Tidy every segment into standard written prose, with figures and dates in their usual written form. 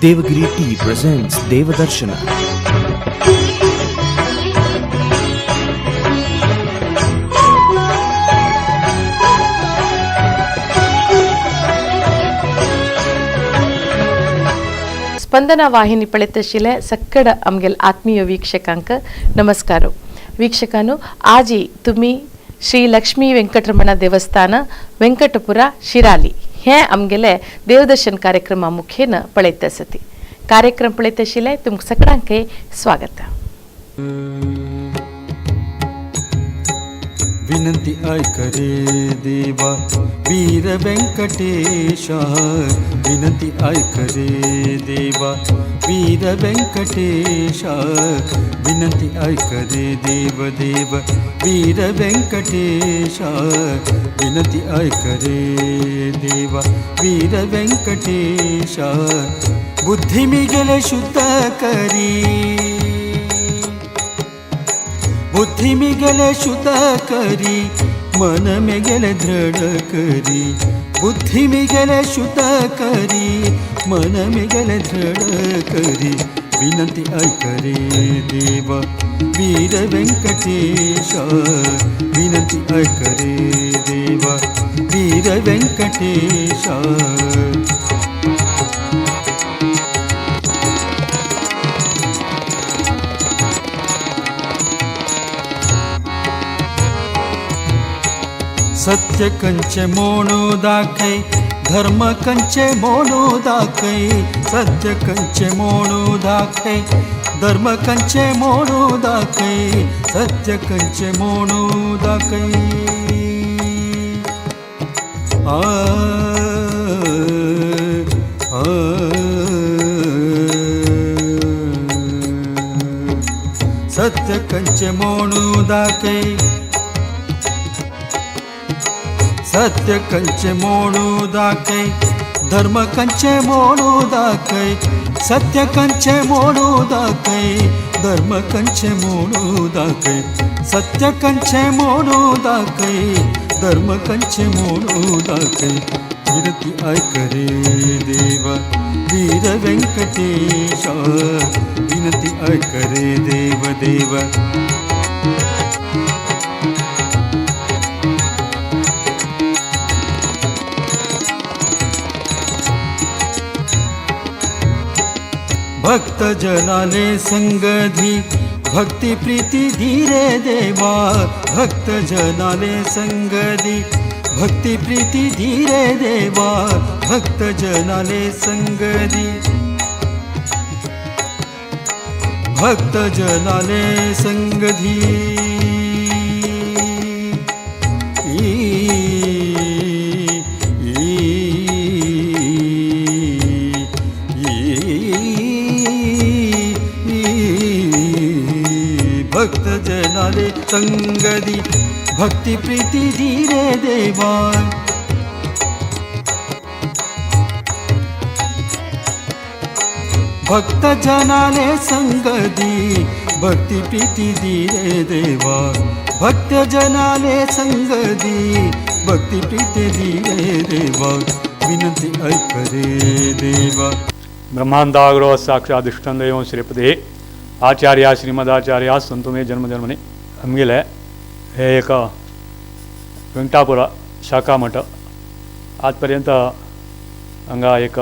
Devagiri Tea presents Devadarshana. ಸ್ಪಂದನ ವಾಹಿನಿ ಪಳೆತಶಿಲೆ ಸಕ್ಕಡ ಅಮ್ಗೆಲ್ ಆತ್ಮೀಯ ವೀಕ್ಷಕಾಂಕ ನಮಸ್ಕಾರ ವೀಕ್ಷಕನು ಆಜಿ ತುಮಿ ಶ್ರೀ ಲಕ್ಷ್ಮೀ ವೆಂಕಟರಮಣ ದೇವಸ್ಥಾನ ವೆಂಕಟಪುರ ಶಿರಾಲಿ हे आमगेले देवदर्शन कार्यक्रम मुखेन पळयतसती कार्यक्रम पळयतशिले तुमकां सगळ्यांक स्वागत. विनंती ऐकरे देवा वीर व्यंकटेशा, विनंती ऐकरे देवा वीर व्यंकटेशा, विनंती ऐकरे देव देव वीर व्यंकटेशा, विनंती ऐकरे देवा वीर व्यंकटेशा, बुद्धी मी गेले शुद्ध करी, बुद्धि में गेले शुद्ध करी, मन में गेले दृढ करी, बुद्धि में गेले शुद्ध करी, मन में गेले दृढ करी, विनंती ऐकरे देवा वीर व्यंकटेशा, विनंती ऐकरे देवा वीर व्यंकटेशा. सत्य कंचे मोणू दाखै, धर्म कंचे मोणू दाखै, सत्य कंचे मोणू दाखै, धर्म कंचे मोणू दाखै, सत्य कंचे मोणू दाखै. आ सत्य कंचे मोणू दाखै, सत्य कंचे मोणू दाखै, धर्म कंचे मोणू दाखै, सत्य कंचे मोणू दाखै, धर्म कंचे मोणू दाखै, सत्य कंचे मोणू दाखै, धर्म कंचे मोणू दाखै. विनंती ऐकरे देवा वीर व्यंकटेशा, विनंती ऐकरे देव देव. भक्त जनाले संगधी भक्ती प्रीती धीरे देवा, भक्त जनाले संगधी भक्ती प्रीती धीरे देवा, भक्त जनाले संगधी भक्त जनाले संगधी भक्त जनाले संगदी भक्ती प्रीती धीरे देवा, भक्त जनाले संगदी भक्ती प्रीती धीरे देवा, भक्त जनाले संगदी भक्ती प्रीती धीरे देवा. विनंती ऐकरे देवा. ब्रह्मांडाग्रो साक्षाधिष्ठं दैवं श्रीपते आचार्य श्रीमदाचार्य संतो मे जन्मजन्मने. आमगेले हे एक वेंकटापुरा शाखा मठ आजपर्यंत हांगा एक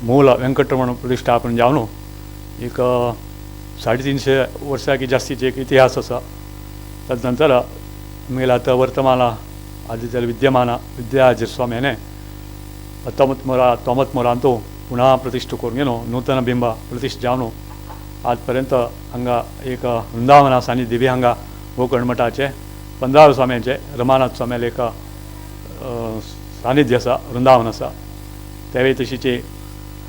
मूल वेंकटरमण प्रतिष्ठापन जावन एक 350 वर्सां की जास्तीचे एक इतिहास आसा. तदनंतर आमगेले आतां वर्तमान आदींच्या विद्यमान विद्याजीर स्वाम्याने 1993 पुन्हा प्रतिष्ठा करून गेलो नूतन बिंब प्रतिष्ठा जावन आजपर्यंत हांगा एक वृंदावन आसा आनी दिव्य हांगा गोकर्ण मठाचे 15 स्वाम्यांचे रमानाथ स्वाम्याले एक सानिध्य आसा वृंदावन आसा. त्यावेळी तशीचे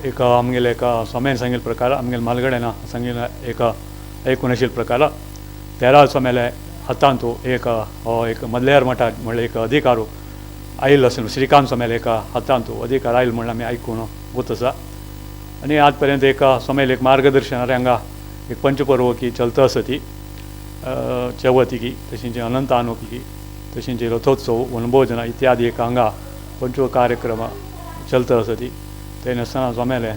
एक आमगेले एक स्वाम्यान सांगिल्ले प्रकार आमगेले मालगड्यान सांगिल्ले एक आयकून आशिल्ले प्रकार 13 स्वाम्याले हातांत एक मदलेर मठात म्हणल्यार एक अधिकारू आयिल्लो आशिल्लो श्रीकांत स्वाम्याले एका हातांत अधिकार आयिल्लो म्हणून आमी आयकून वत आसा. आनी आज पर्यंत एक स्वाम्याले एक मार्गदर्शनारे हांगा एक पंचपर्वकी चलता आसा ती चवथीकी तशींच अनंत अनोखी तशींच रथोत्सव वनभोजना इत्यादी एक हांगा पंच कार्यक्रम चलता आसा ती. ते नासतना स्वाम्याले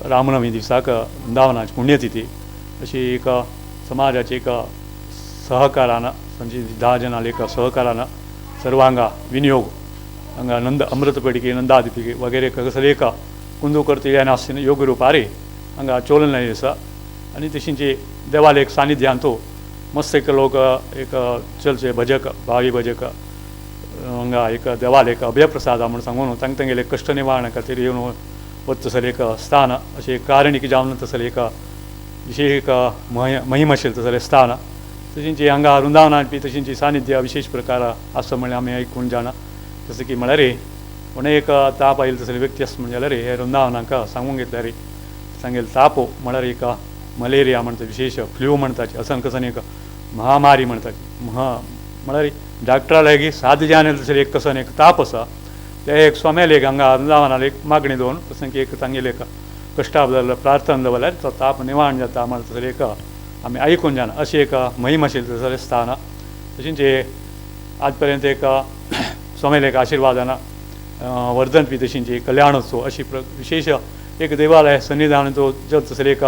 रामनवमी दिसाक वृंदावनाची पुण्यतिथी अशी एक समाजाची एक सहकारानं म्हणजे 10 जणांना एक सहकारानं सर्वांगा विनियोग हांगा नंद अमृतपेडिके नंदादिपिके वगैरे कसले एक कुंदूकर या नास्तीन योग्य रुपारे हांगा चोलन आसा आनी तशींची देवाल एक सानिध्यान तो मस्त एक लोक एक चलचे भजक भावी भजक हांगा एक देवाल एक अभयप्रसाद म्हणून सांगून तांगेले कश्ट निवारणा खातीर येवन वचसर एक स्थान अशें कारणीक जावन तसले एक विशेष एक महिम आशिल्लें तसलें स्थान तशींची हांगा वृंदावनांत बी तशींची सानिध्य विशेष प्रकार आसा म्हणल्यार आमी आयकून जाणा जशें की म्हळ्यार कोणें एक ताप आयिल्लो तसले व्यक्ती आसा म्हणजे जाल्यार हे वृंदावनाक सांगूंक घेतल्यार सांगेल ताप म्हळ्यार एक मलेरिया म्हणटा विशेष फ्लू म्हणटाची असन कसन एक महामारी म्हणटाची म्हळ्यार डॉक्टरा लागीं साद जावन तसले एक कसन एक ताप आसा ते एक स्वाम्याल एक हांगा वृंदावनाक एक मागणी दवरून तसं की एक तांगेले एक कश्टा बद्दल प्रार्थना दवरल्यार तो ताप निवारण जाता म्हणून तसले एक आमी आयकून जाणा अशी एक महिम आशिल्लें तसलें स्थान तशींचे आज पर्यंत एक स्वाम्याल एक आशिर्वादान वर्धन बी तशींची कल्याणोत्सव अशी विशेष एक देवालय सन्निधान तो जर तसले एक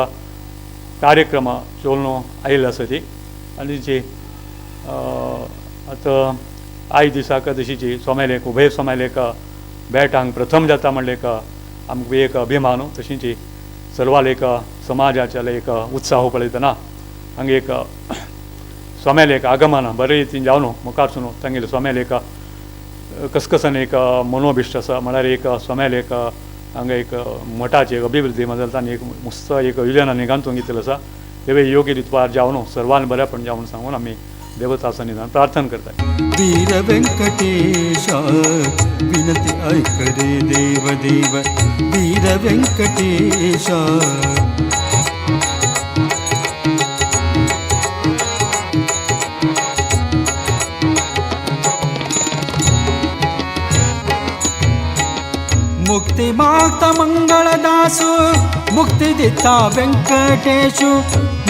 कार्यक्रम चोलनो आयिल्लो आसा ती आनी जी आतां आयज दिसाक तशीची स्वाम्याल एक उभय स्वाम्याल एक भेट हांगा प्रथम जाता म्हणले एक आमकां एक अभिमान तशींची सर्वाल एक समाजाच्या एक उत्साह पळयतना हांगा एक स्वाम्याल एक आगमन बरे रितीन जावन मुखारसून तांगेले स्वाम्याल एक कसकसन एक मनोभिश्ट आसा म्हळ्यार एक स्वाम्याल एक हांगा एक मठाची एक अभिवृद्धी बद्दल तांणी एक मस्त एक योजना निघांतून घेतलेलो आसा तेवे योग्य रितवार जावन सर्वान बरेपण जावन सांगून आमी देवता सन्निधान प्रार्थना करतात. वीर व्यंकटेश विनती ऐक रे देव देव वीर व्यंकटेश मुक्ति मागता मंगलदासु मुक्ति देता व्यंकटेशु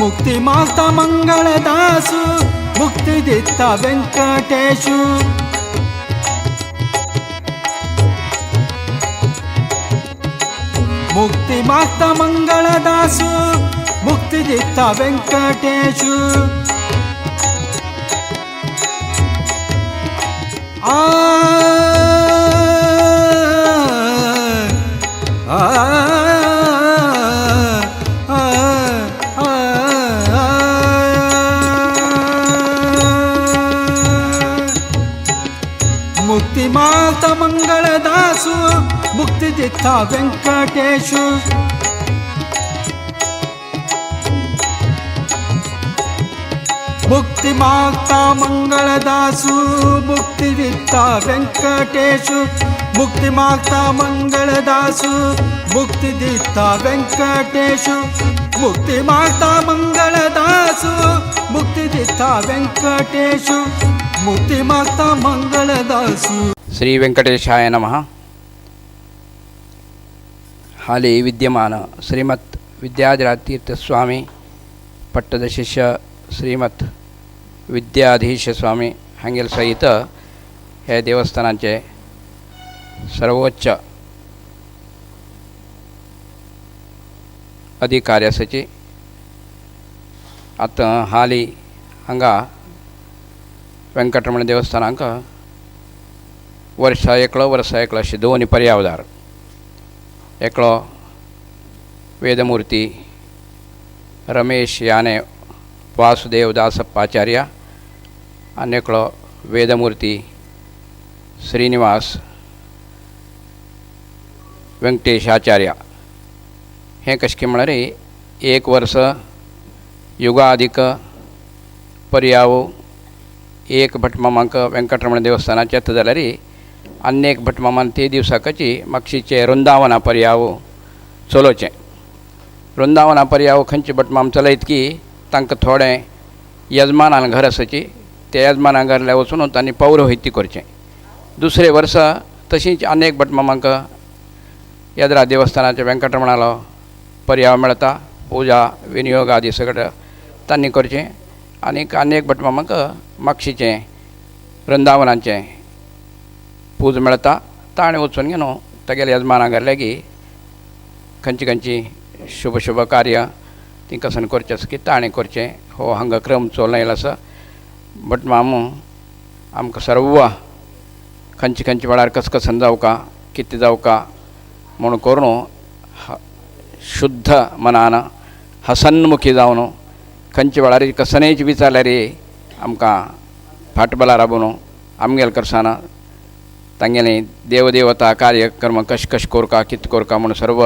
मुक्ति मागता मंगलदासु मुक्ति देता व्यंकटेशु मुक्ति मागता मंगलदासु मुक्ति देता व्यंकटेशु मुक्ति माता मंगलदासु मुक्ति देता व्यंकटेशु मुक्ति माता मंगलदासु मुक्ति देता व्यंकटेशु मुक्ति माता मंगलदासु मुक्ति देता व्यंकटेशु मुक्ति माता मंगलदासु मुक्ति देता व्यंकटेशु मुक्ति माता मंगलदासु. श्री वेंकटेशाय नमः. हाली विद्यमान श्रीमत् विद्याधीश स्वामी पट्टद शिष्य श्रीमत् विद्याधीश स्वामी हांगेल सहित हे देवस्थानाचे सर्वोच्च अधिकारी आसाची आतां हाली हांगा वेंकटरमण देवस्थानाक वर्सा एकलो अशे दोन पर्यावदार एकलो वेदमूर्ती रमेश याने वासुदेव दासप्पाचार्य आनी एकलो वेदमूर्ती श्रीनिवास वेंकटेशाचार्य हें कशें म्हळ्यार एक वर्स युगाधिक पर्याव एक भटमामांक वेंकटरमण देवस्थानाचे येता जाल्यार आनी एक भटमामान ते दिवसाकची म्हापशेचे वृंदावना पर्याव चलोवचें. वृंदावना पर्याव खंयचे भटमाम चलयत की तांकां थोडें यजमानान घर आसाची त्या यजमाना घरल्या वचून तांणी पौरोहित्य करचें. दुसरे वर्सा तशींच आनी एक भटमामांक येद्रा देवस्थानाच्या वेंकटरमणालो पर्याव मेळटा पुजा विनियोग आदी सगळें तांणी करचें. आनीक एक भटमामांक म्हापशेचें वृंदावनाचें पूज मेळटा ताणें वचून घेवन तेगेले यजमाना गेले की खंयची खंयची शुभ शुभ कार्य तिंका सन करचें आसा की ताणें करचें हो हांगा क्रम चलून येयलो आसा. बट मामू आमकां सर्व खंयचे खंयचे वेळार कसकसन जावका कितें जावका म्हूण करून शुद्ध मनान हसनमुखी जावन खंयचे वेळार कसनेच विचारल्यार आमकां फाटबला राबून आमगेलकरसान तांगेलें देवदेवता कार्यक्रम कशें कशें कोरका कितें कोरका म्हूण सर्व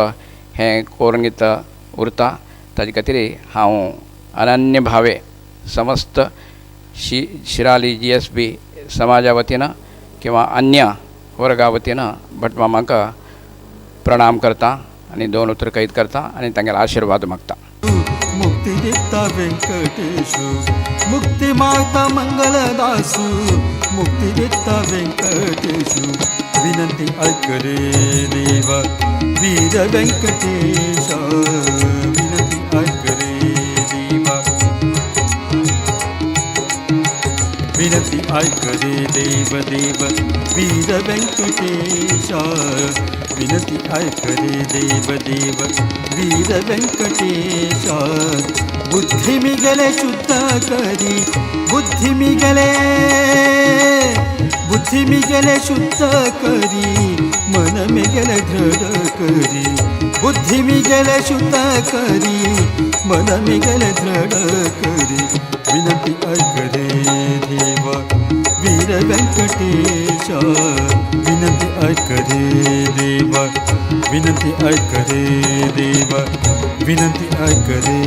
हें करून घेता उरता. ताजे खातीर हांव अनन्य भावे समस्त शिराली GSB समाजा वतीन किंवा अन्य वर्गा वतीन भटमामाक प्रणाम करता आनी 2 उतर कैद करता आनी तांगेलो आशिर्वाद मागता. मुक्ती दिता व्यंकटेशु मुक्ती मागता मंगलदासु मुक्ती दिता व्यंकटेशु विनंती ऐक रे देवा वीर व्यंकटेश विनंती ऐक रे देवा विनंती ऐक रे देव देव वीर व्यंकटेश विनंती ऐक रे देव देव वीर व्यंकटेश बुद्धि मी गेले शुद्ध करी बुद्धि मी गेले शुद्ध करी मन मी गेले दृढ करी बुद्धि मी गेले शुद्ध करी मन मी गेले दृढ करी विनंती ऐक रे देवा वीर व्यंकटेश विनंती ऐक रे देवा विनंती ऐक रे देवा विनंती ऐक रे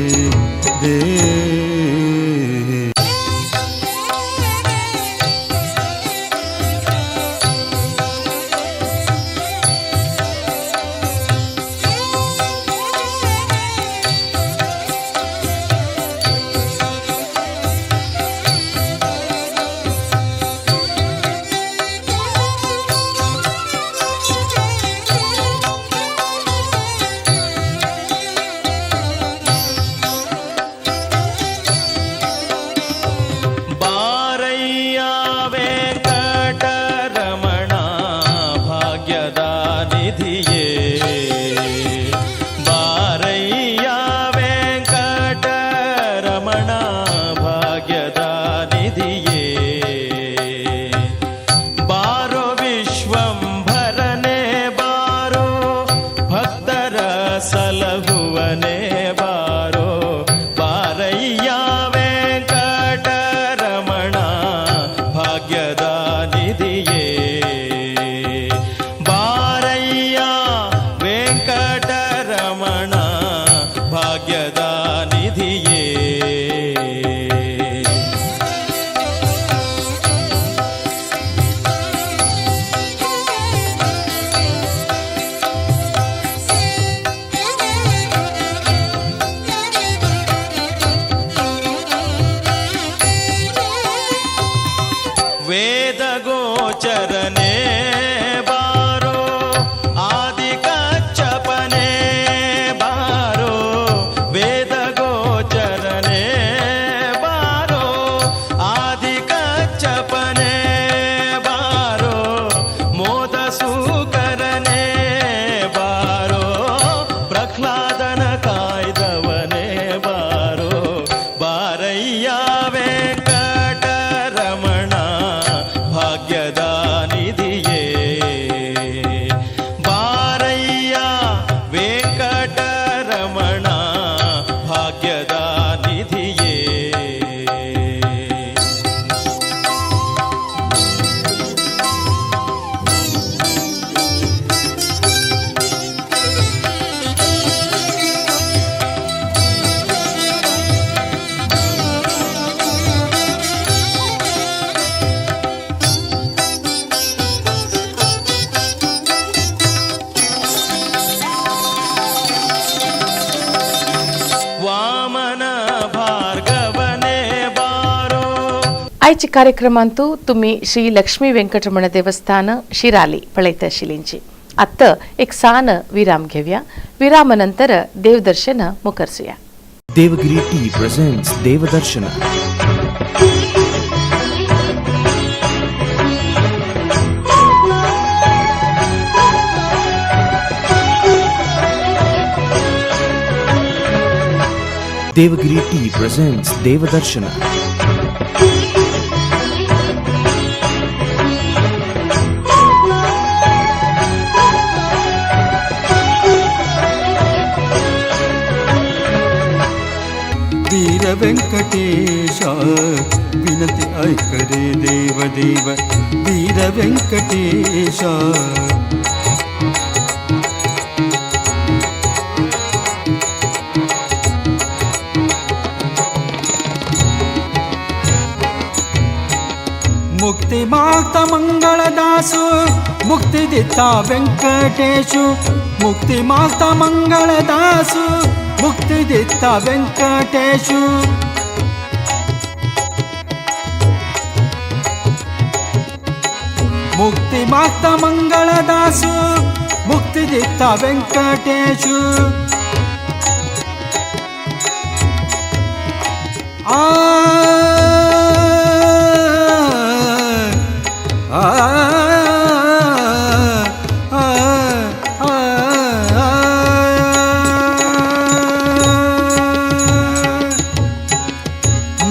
देवा. आयचे कार्यक्रमांतू तुम्ही श्री लक्ष्मी व्यंकटरमण देवस्थान शिराली पळयता आशिल्लींची. आत्ता एक सान विराम घेऊया. विरामानंतर देवदर्शन मुखर्सुया. देवगिरी टी प्रेझेंट्स देवदर्शन. Devagiri Tea presents Devadarshana. वीर व्यंकटेश विनती ऐकरे देव देव वीर व्यंकटेश मुक्ती मागता मंगळदासु मुक्ती देता व्यंकटेशु मुक्ती मागता मंगळदासु मुक्ती देता व्यंकटेशु मुक्ती मागता मंगळदासु मुक्ती देता व्यंकटेशु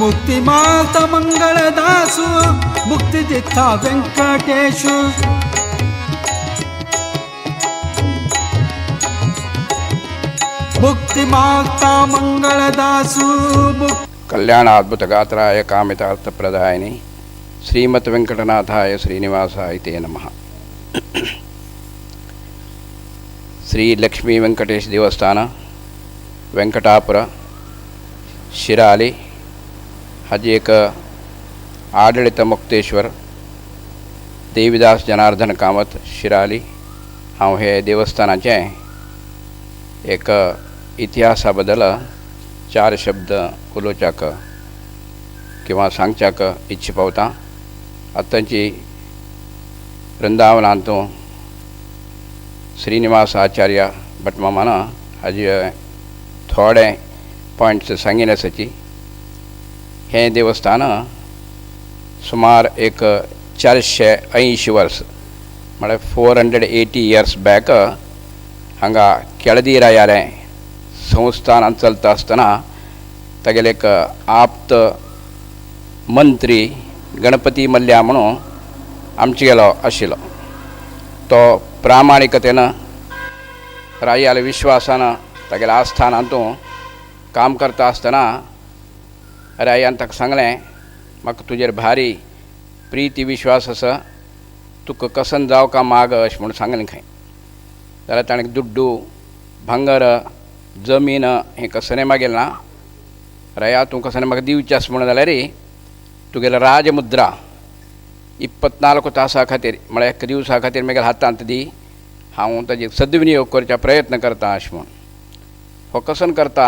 मुक्ती माता मंगळदासु मुक्ती देता व्यंकटेशु मुक्ती माता मंगळदासु कल्याणाद्भुतगात्राय कामितार्थप्रदायिनि श्रीमत् वेंकटनाथाय श्रीनिवासाय ते नमः. श्री लक्ष्मी वेंकटेश देवस्थान वेंकटापुर शिराली हाजी एक आडಳಿತ मुक्तेश्वर देवीदास जनार्दन कामत शिराली हांव हे देवस्थानाचे एक इतिहासा बद्दल 4 शब्द उलोवच्याक किंवा सांगच्याक इच्छा पावता. आतांची वृंदावनांतू श्रीनिवास आचार्य भटमामान हाजे थोडे पॉइंट्स सांगिन आसाची. हे देवस्थान सुमार एक 480 वर्स म्हळ्यार 480 इयर्स बॅक हांगा केळदीरायाले संस्थान चलता आसतना तागेले एक आप्त मंत्री गणपती मल्ल्या म्हणून आमचे गेलो आशिल्लो. तो प्रामाणिकतेन रायाले विश्वासान तागेल्या आस्थानांतू काम करता आसतना रायान ताका सांगलें म्हाका तुजेर भारी प्रीती विश्वास आसा तुका कसन जाव का माग अशें म्हणून सांगलें खंय. जाल्यार ताणें दुड्डू भांगर जमीन हें कसलें मागेलें ना. राया तूं कसलें म्हाका दिवचें आसा म्हणून जाल्यार तुगेलो राजमुद्रा 24 तासां खातीर म्हळ्यार 1 दिवसा खातीर म्हगेल्या हातांत दी हांव ताजे सद्विनियोग करच्या प्रयत्न करता अशें म्हूण. हो कसन करता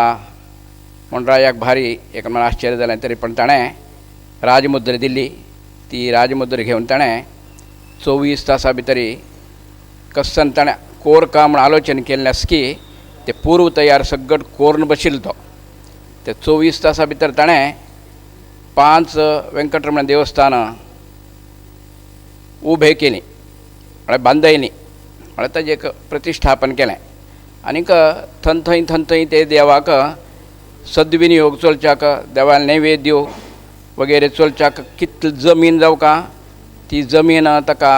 म्हूण रायाक भारी एक मन आश्चर्य जालें. तरी पण ताणें राजमुद्र दिल्ली. ती राजमुद्र घेवन ताणें 24 तासां भितर कसन ताणें कोरका म्हूण आलोचन केल्लें आसा की ते पूर्व तयार सगळं कोरून बशिल्लो तो. ते 24 तासां भितर ताणें 5 वेंकटरमण देवस्थान उबे केलीं म्हळ्यार बांदयलीं म्हळ्यार ताजें एक प्रतिश्ठापन केलें. आनीक थंय ते देवाक सद्विनियोग चलच्याक देवाल नैवेद्य वगैरे चलच्याक कितली जमीन जावं का ती जमीन ताका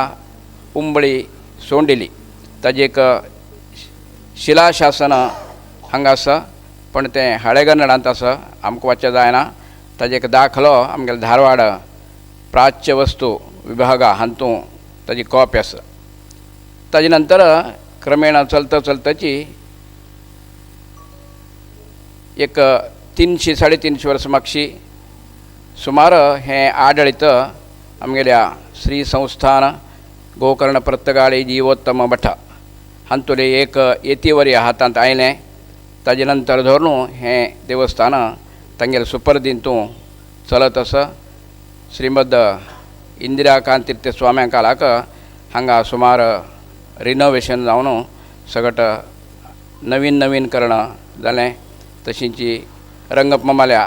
उंबळी सोंडिली. ताजें एक शिलाशासन हांगा आसा पण तें हळेगन्नडांत आसा आमकां वाचचें जायना. ताजें एक दाखलो आमगेल्या धारवाड प्राच्य वस्तू विभागा हातूंत ताजी कॉपी आसा. ताजे नंतर क्रमेण चलताची एक 300-350 वर्सां मागशी सुमार हें आडಳಿತ आमगेल्या श्री संस्थान गोकर्ण प्रत्यगाळी जीवोत्तम भट हातूंतले एक येतीवर्य हातांत आयलें. ताजे नंतर धरून हें देवस्थान तांगेल्या सुपर्दींतू चलत आसा. श्रीमद इंदिराकांत तीर्थ स्वाम्या काळाक हांगा सुमार रिनोवेशन जावन सगट नवीनीकरण जालें. तशींच रंगपमाल्या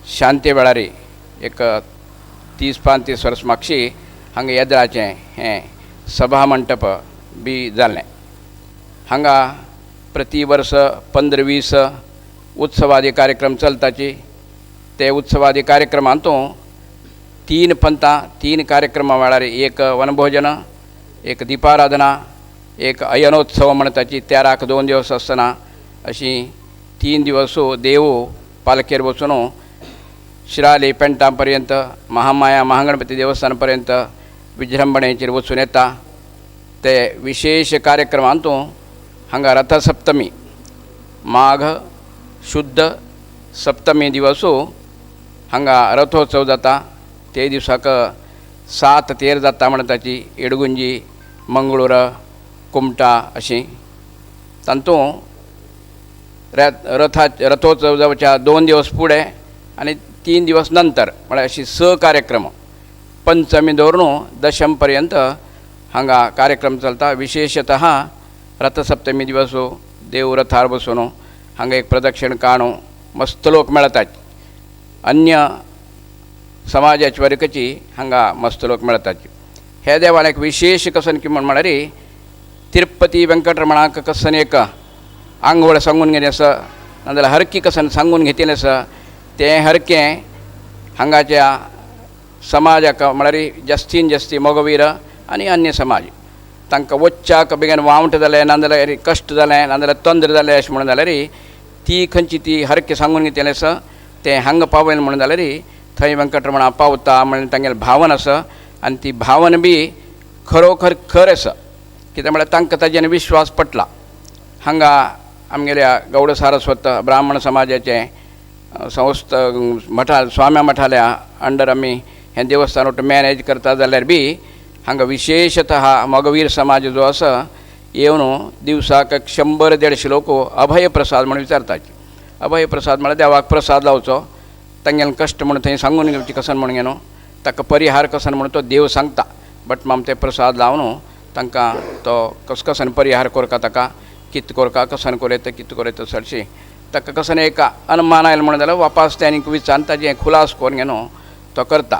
शांती वेळार एक 30-35 वर्स मागशी हांगा येद्राचें हें सभा मंडप बी जाल्लें. हांगा प्रति वर्स 15-20 उत्सवादी कार्यक्रम चलताची ते उत्सवादी कार्यक्रमांतू 3 पंथां 3 कार्यक्रमां वेळार एक वनभोजन, एक दिपाराधना, एक अयनोत्सव म्हणटाची 13क 2 दिवस आसतना अशी 3 दिवस देव पालखेर बसून शिराली पेंटा पर्यंत महामाया महागणपती देवस्थान पर्यंत विजृंभणेचेर वचून येता. ते विशेष कार्यक्रमांतू हांगा रथसप्तमी माघ शुद्ध सप्तमी दिवस हांगा रथोत्सव जाता. ते दिसाक 7 तेर जाता म्हणटाची इडगुंजी, मंगळूर, कुमटा अशी. तांतू रथोत्सव जावच्या 2 दिवस फुडें आनी 3 दिवस नंतर म्हळ्यार अशी 6 कार्यक्रम पंचमी धरून दशम पर्यंत हांगा कार्यक्रम चलता. विशेषतः रथसप्तमी दिवस देव रथार बसून हांगा एक प्रदक्षिण काणू मस्त लोक मेळटात. अन्य समाजाची वरकची हांगा मस्त लोक मेळटात. हे देवालयाक विशेष कसन की म्हळ्यार तिरुपती वेंकटरमणाक कसन एक आंगवळ सांगून घेतलें आसा, नाजाल्यार हरकी कसन सांगून घेतिल्लें आसा. तें हरकें हांगाच्या समाजाक म्हळ्यार जास्तीन जास्ती मोगवीर आनी अन्य समाज तांकां वच्चाक बेगीन वावंट जालें, नाजाल्यार कश्ट जालें, नाजाल्यार तंद्र जालें अशें म्हणून जाल्यार ती खंयची ती हरकें सांगून घेतिल्लें आसा. तें हांगा पावयलें म्हणून जाल्यार थंय वेंकटरमणा पावता म्हणून तांगेलें भावन आसा. आनी ती भावन बी खरोखर खर आसा, कित्याक म्हळ्यार तांकां ताजेर विश्वास पटला. हांगा आमगेल्या गौड सारस्वत ब्राह्मण समाजाचे संस्था मठा स्वाम्या मठाल्या अंडर आमी हें देवस्थान मॅनेज करता जाल्यार बी हांगा विशेषतः मोगवीर समाज जो आसा येवन दिवसाक 100-150 लोक अभय प्रसाद म्हणून विचारतात. अभय प्रसाद म्हळ्यार देवाक प्रसाद लावचो, तांगेलें कश्ट म्हणून थंय सांगून घेवची कसन म्हणून घेवन ताका परिहार कसन म्हणून तो देव सांगता. बट माम ते प्रसाद लावन तांकां तो कसन परिहार करता, ताका कित करता, कसन कोरयता, कित कोरयता चडशी ताका कसन एक अनुमान आयलो म्हणून जाल्यार वापस तें विचारून ताजें खुलास करून घेवन तो करता.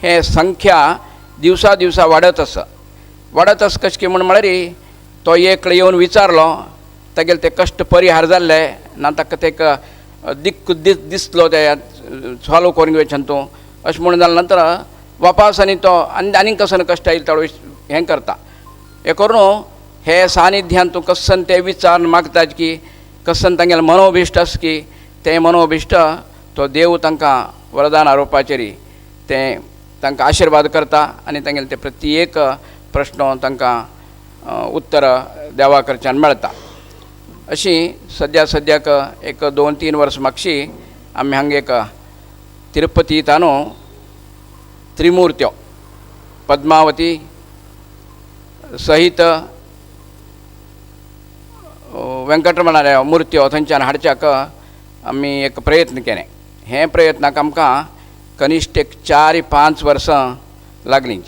हें संख्या दिवसा दिवसा वाडत आसा. वाडत आसा कशें म्हणून म्हळ्यार तो एकलो येवन विचारलो, तागेले ते कश्ट परिहार जाल्ले ना, ताका ते दिक्क दिसलो ते सॉल्व करून घेवचें तूं अशें म्हणून जालें नंतर वापस आनी तो आनीक कसन कश्ट येयले थोडे हें करता. हें करून हे सानिध्यान तूं कसन ते विचारून मागतात की कसन तांगेलें मनोभिश्ट आसा की तें मनोभिश्ट तो देव तांकां वरदान आरोवपाचेर तें तांकां आशिर्वाद करता आनी तांगेले ते प्रत्येक प्रश्न तांकां उत्तर देवा कडच्यान मेळटा. अशी सद्याक एक 2-3 वर्स मागशी आमी हांगा एक तिरुपती तानू त्रिमुर्त्यो पद्मावती सहित वेंकटरमणाच्या मुर्त्यो थंयच्यान हाडच्याक आमी एक प्रयत्न केले. हे प्रयत्नाक आमकां कनिश्ट एक 4-5 वर्सां लागलीं.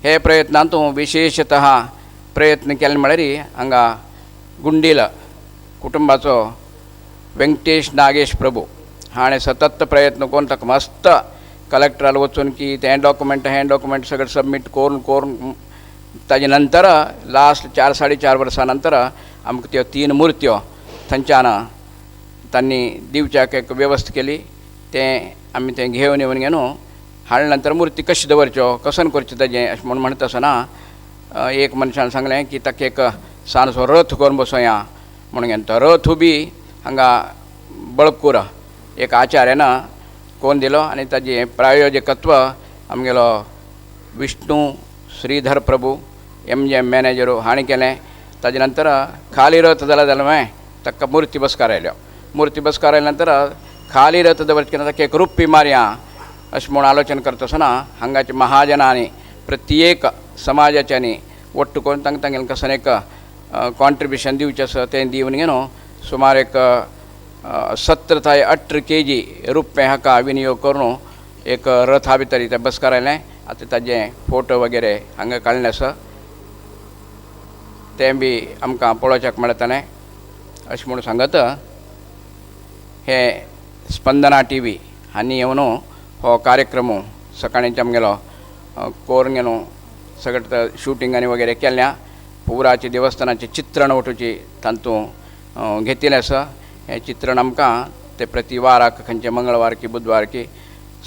हे प्रयत्नांतूं विशेषतः प्रयत्न केले म्हळ्यार हांगा गुंडील कुटुंबाचो व्यंकटेश नागेश प्रभू हाणें सतत प्रयत्न करून ताका मस्त कलेक्टराल वचून की हें डॉक्युमेंट सगळें सबमीट करून ताजे नंतर लास्ट 4-4.5 वर्सां नंतर आमकां त्यो 3 मुर्त्यो थंयच्यान तांणी दिवच्याक एक वेवस्था केली. तें आमी तें घेवन घेवन हाडले नंतर मुर्ती कशी दवरच्यो, कसन करचें ताजें अशें म्हणून म्हणटा आसतना एक मनशान सांगलें की ताका एक सानसो रथ करून बसोया म्हणून. तो रथ बी हांगा बळकूर एक आचार्यान कोण दिलो आनी ताजें प्रायोजकत्व आमगेलो विष्णू श्रीधर प्रभू MGM मॅनेजरू हाणें केलें. ताजे नंतर खाली रथ जाल्यार मागीर ताका मुर्ती बसकार आयल्यो. मुर्ती बसकार आयल्या नंतर खाली रथ दवरचे ताका एक रुप्पी मारया अशें म्हूण आलोचन करता आसतना हांगाच्या महाजनांनी प्रत्येक समाजाच्यांनी ಒಟ್ಟು करून तांगेलें कसन एक कॉन्ट्रिब्युशन दिवचें आसा तें दिवन घेवन सुमार एक 17 ते 18 kg रुपये हाका विनियोग करून एक रथा भितर तें बसकार आयलें. आतां ताजे फोटो वगैरे हांगा काडले आसा, तें बी आमकां पळोवच्याक मेळटलें अशें म्हणून सांगत हे स्पंदना TV हांणी येवन हो कार्यक्रम सकाळींचे आमगेलो करून घेवन सगळे शुटिंगांनी वगैरे केल्ल्या पुराचे देवस्थानाचे चित्रण वटूची तांतूं घेतिल्लें आसा. हें चित्रण आमकां ते प्रति वाराक खंयचे मंगळवार की बुधवार की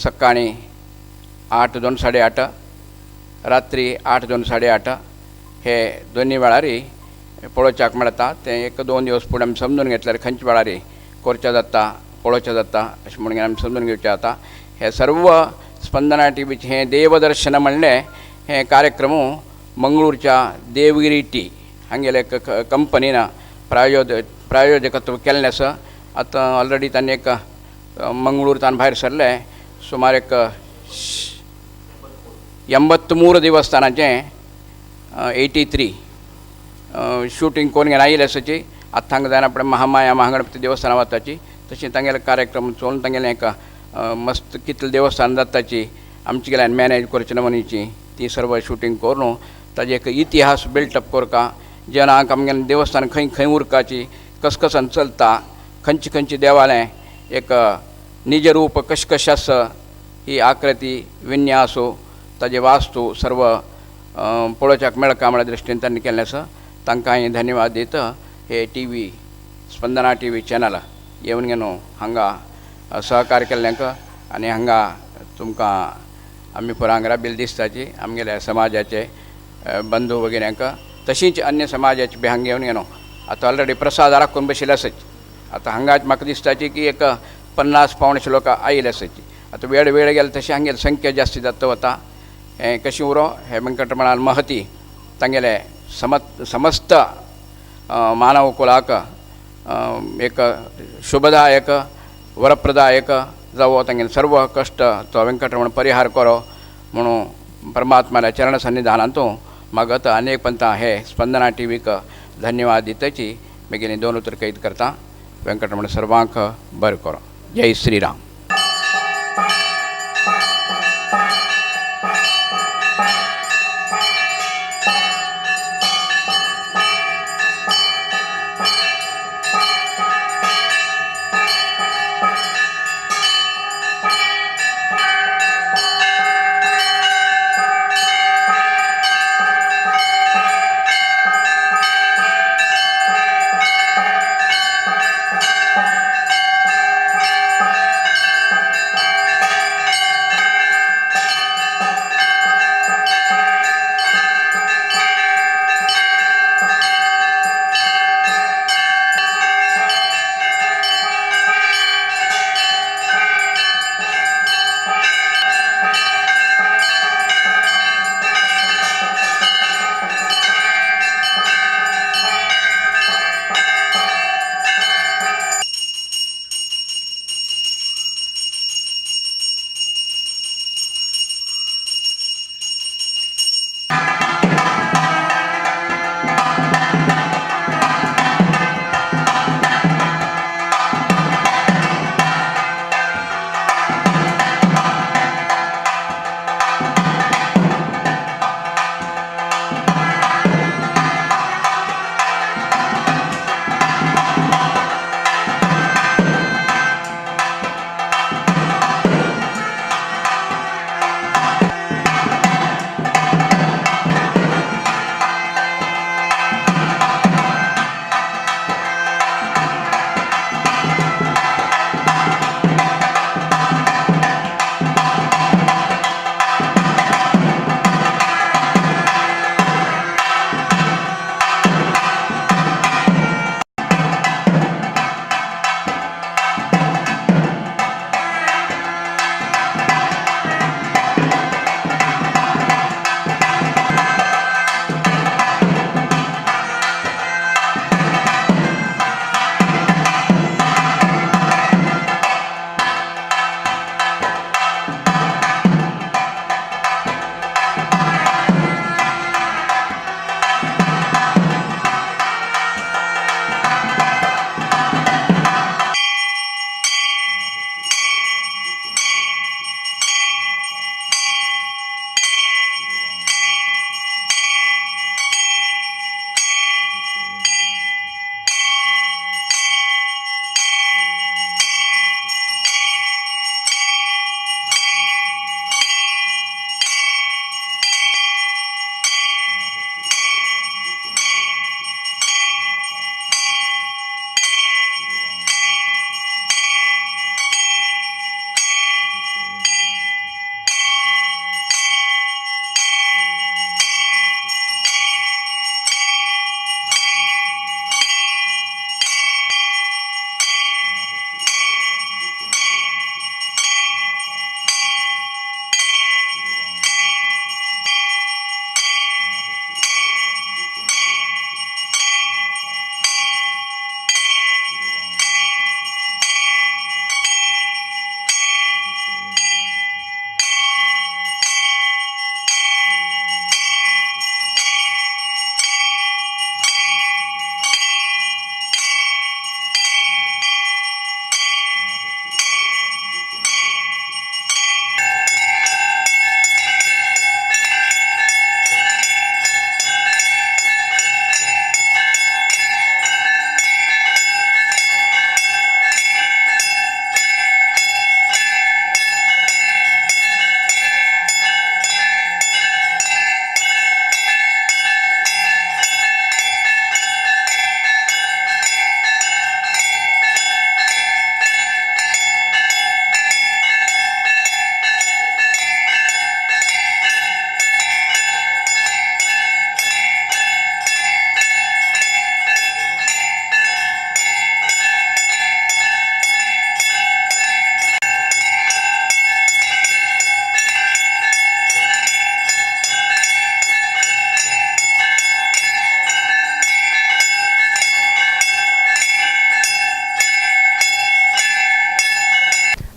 सकाळीं 8 2 8:30 रात्री 8 2 8:30 हे दोनी वेळारी पळोवच्याक मेळटा. तें 1-2 दिवस फुडें आमी समजून घेतल्यार खंयच्या वेळारी करचें जाता पळोवचें जाता अशें म्हणून आमी समजून घेवचें जाता. हे सर्व स्पंदना टीव्हीचें हें देवदर्शन म्हणलें हें कार्यक्रम मंगळूरच्या देवगिरी टी हांगेले कंपनीन प्रायोजकत्व केल्लें आसा. आतां ऑलरेडी तांणी एक मंगळूरतान भायर सरले सुमार एक 83 देवस्थानाचें 83 शूटिंग करून घेवन आयिल्ले आसाची. आतां तांकां जायना फुडें महामाया महागणपती देवस्थानां वताची तशी तांगेले कार्यक्रम चोवन तांगेलें एक मस्त कितले देवस्थान जाताची आमचे गेल्यान मॅनेज करचे नमनीची ती सर्व शूटिंग करून ताजे एक इतिहास बिल्टअप करता. जनाक आमगेलें देवस्थान खंय खंय उरपाची कस कसन चलता खंयची खंयची देवालय एक निज रूप कशें कशें आसा ही आकृती विन्यासो ताजे वास्तू सर्व पळोवच्याक मेळका म्हणल्या दृश्टीन तांणी केल्लें आसा. तांकां हांव धन्यवाद दिता. हे टी स्पंदना टी चॅनल येवन घेवन हांगा सहकार्य केल्ल्यांक आनी हांगा तुमकां आमी पुरांगरा बिल दिसताची आमगेल्या समाजाचे बंधू भगिन्यांक तशींच अन्य समाजाची बी हांगा येवन घेवन आतां ऑलरेडी प्रसाद राखून बशिल्ले आसाची. आतां हांगा म्हाका दिसताची की एक 50-50 लोक आयिल्ले आसाची. आतां वेळ गेलो तशी हांगेली संख्या जास्ती जाता वता. हें कशें उरो हे वेंकटरमणाल महती तांगेले समस्त मानव कुलाक एक शुभदायक वरप्रदायक जावो तांगेले सर्व कश्ट तो वेंकटरमण परिहार करो म्हणून परमात्म्याच्या चरण सन्निधानांतूं मागत अनेक पंथां हे स्पंदना टीव्हीक धन्यवाद दिताची बेगिनी 2 उतर कैद करता. वेंकटरमण सर्वांक बरें करो. जय श्रीराम.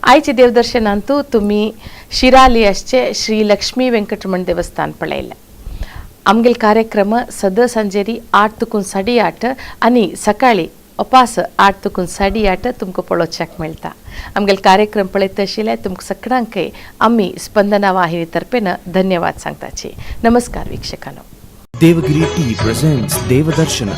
आयचे देवदर्शनांतू तुम्ही शिराली असचे श्री लक्ष्मी व्यंकटरमण देवस्थान पळयले. आमगेल कार्यक्रम सद संजेरी 8 ते 8:30 आणि सकाळी अपास 8 ते 8:30 तुमकां पळोवच्याक मेळटा. आमगेल कार्यक्रम पळयत आशिल्ले तुमकां सगळ्यांक आमी स्पंदना वाहिनी तर्फेन धन्यवाद सांगताची. नमस्कार वीक्षकांनो. Devagiri Tea presents Devadarshan.